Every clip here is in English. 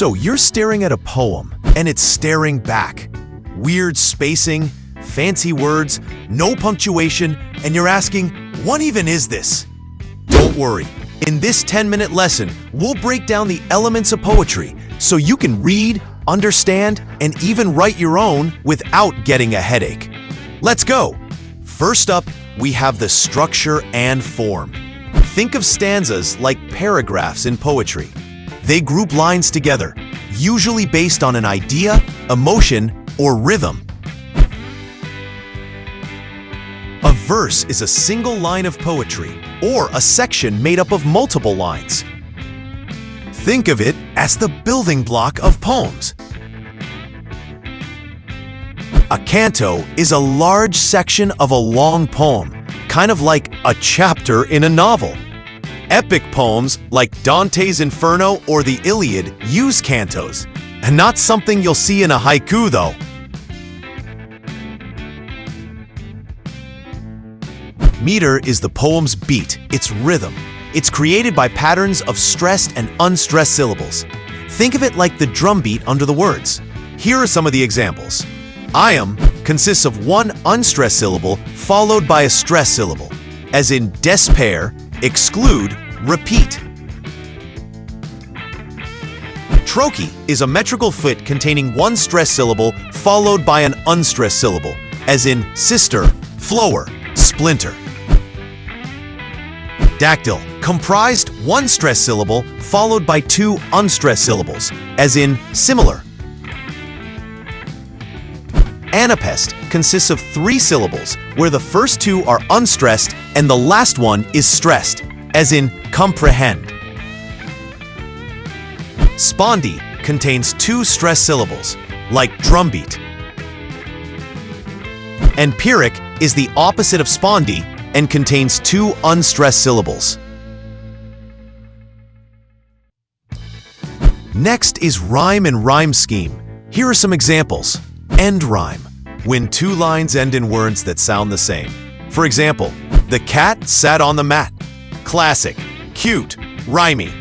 So you're staring at a poem, and it's staring back. Weird spacing, fancy words, no punctuation, and you're asking, what even is this? Don't worry. In this 10-minute lesson, we'll break down the elements of poetry so you can read, understand, and even write your own without getting a headache. Let's go! First up, we have the structure and form. Think of stanzas like paragraphs in poetry. They group lines together, usually based on an idea, emotion, or rhythm. A verse is a single line of poetry, or a section made up of multiple lines. Think of it as the building block of poems. A canto is a large section of a long poem, kind of like a chapter in a novel. Epic poems like Dante's Inferno or the Iliad use cantos, and not something you'll see in a haiku though. Meter is the poem's beat, its rhythm. It's created by patterns of stressed and unstressed syllables. Think of it like the drum beat under the words. Here are some of the examples. I am consists of one unstressed syllable followed by a stressed syllable, as in despair, exclude, repeat. Trochee is a metrical foot containing one stressed syllable followed by an unstressed syllable, as in sister, flower, splinter. Dactyl comprised one stressed syllable followed by two unstressed syllables, as in similar. Anapest consists of three syllables, where the first two are unstressed and the last one is stressed, as in comprehend. Spondy contains two stressed syllables, like drumbeat. And pyrrhic is the opposite of spondy and contains two unstressed syllables. Next is rhyme and rhyme scheme. Here are some examples. End rhyme, when two lines end in words that sound the same. For example, the cat sat on the mat. Classic, cute, rhymey.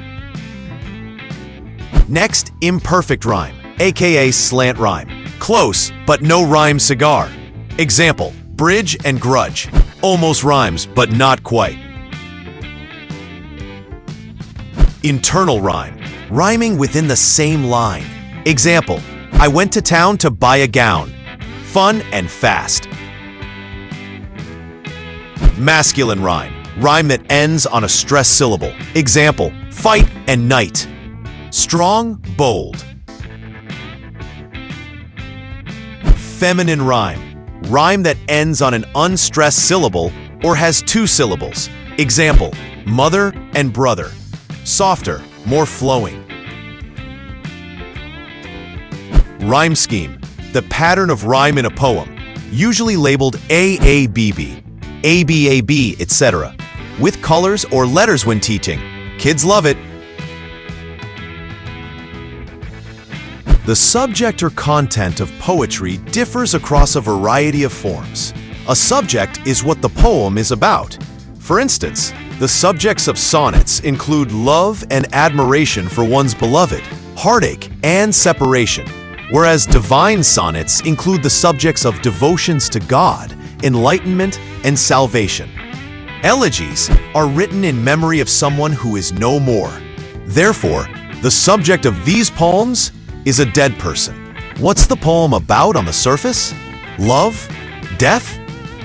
Next, imperfect rhyme, aka slant rhyme. Close, but no rhyme cigar. Example, bridge and grudge. Almost rhymes, but not quite. Internal rhyme, rhyming within the same line. Example, I went to town to buy a gown. Fun and fast. Masculine rhyme, rhyme that ends on a stressed syllable. Example, fight and night. Strong, bold. Feminine rhyme, rhyme that ends on an unstressed syllable or has two syllables. Example, mother and brother. Softer, more flowing. Rhyme scheme, the pattern of rhyme in a poem, usually labeled AABB, ABAB, etc., with colors or letters when teaching. Kids love it. The subject or content of poetry differs across a variety of forms. A subject is what the poem is about. For instance, the subjects of sonnets include love and admiration for one's beloved, heartache, and separation, whereas divine sonnets include the subjects of devotions to God, enlightenment, and salvation. Elegies are written in memory of someone who is no more. Therefore, the subject of these poems is a dead person. What's the poem about on the surface? Love? Death?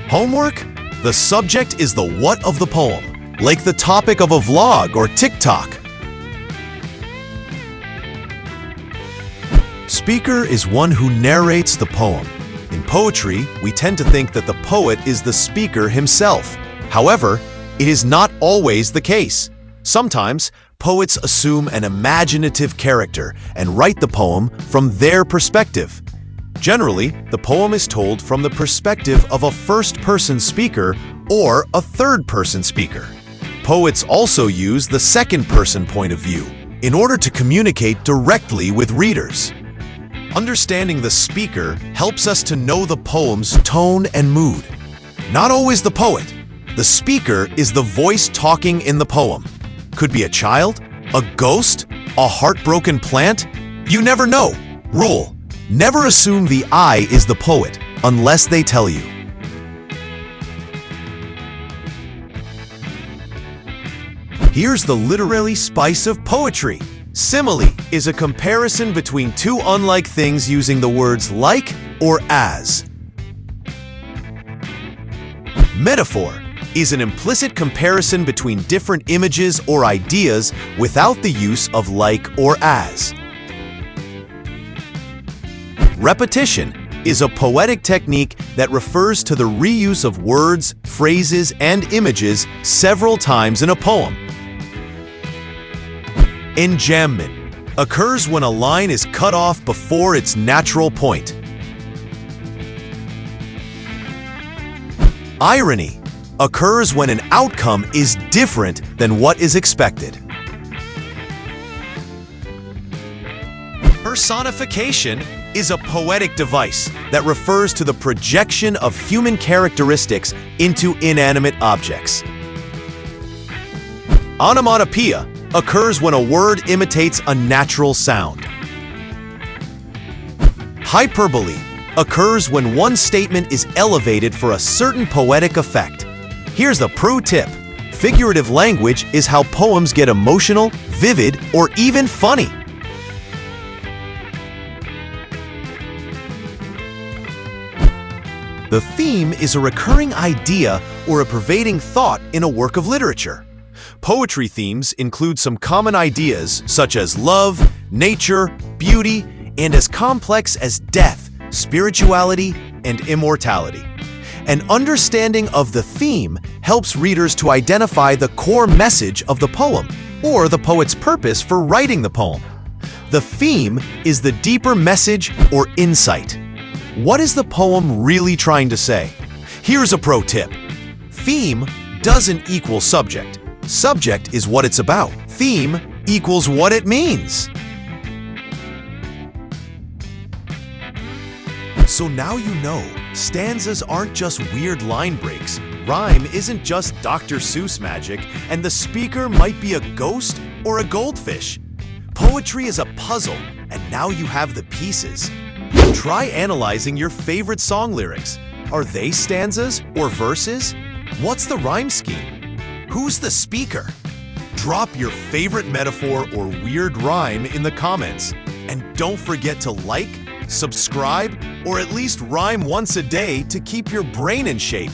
Homework? The subject is the what of the poem, like the topic of a vlog or TikTok. Speaker is one who narrates the poem. In poetry, we tend to think that the poet is the speaker himself. However, it is not always the case. Sometimes, poets assume an imaginative character and write the poem from their perspective. Generally, the poem is told from the perspective of a first-person speaker or a third-person speaker. Poets also use the second-person point of view in order to communicate directly with readers. Understanding the speaker helps us to know the poem's tone and mood. Not always the poet. The speaker is the voice talking in the poem. Could be a child, a ghost, a heartbroken plant. You never know. Rule: never assume the I is the poet unless they tell you. Here's the literary spice of poetry. Simile is a comparison between two unlike things using the words like or as. Metaphor is an implicit comparison between different images or ideas without the use of like or as. Repetition is a poetic technique that refers to the reuse of words, phrases, and images several times in a poem. Enjambment occurs when a line is cut off before its natural point. Irony occurs when an outcome is different than what is expected. Personification is a poetic device that refers to the projection of human characteristics into inanimate objects. Onomatopoeia occurs when a word imitates a natural sound. Hyperbole occurs when one statement is elevated for a certain poetic effect. Here's the pro tip. Figurative language is how poems get emotional, vivid, or even funny. The theme is a recurring idea or a pervading thought in a work of literature. Poetry themes include some common ideas such as love, nature, beauty, and as complex as death, spirituality, and immortality. An understanding of the theme helps readers to identify the core message of the poem or the poet's purpose for writing the poem. The theme is the deeper message or insight. What is the poem really trying to say? Here's a pro tip. Theme doesn't equal subject. Subject is what it's about. Theme equals what it means. So now you know, stanzas aren't just weird line breaks. Rhyme isn't just Dr. Seuss magic, and the speaker might be a ghost or a goldfish. Poetry is a puzzle, and now you have the pieces. Try analyzing your favorite song lyrics. Are they stanzas or verses? What's the rhyme scheme? Who's the speaker? Drop your favorite metaphor or weird rhyme in the comments. And don't forget to like, subscribe, or at least rhyme once a day to keep your brain in shape.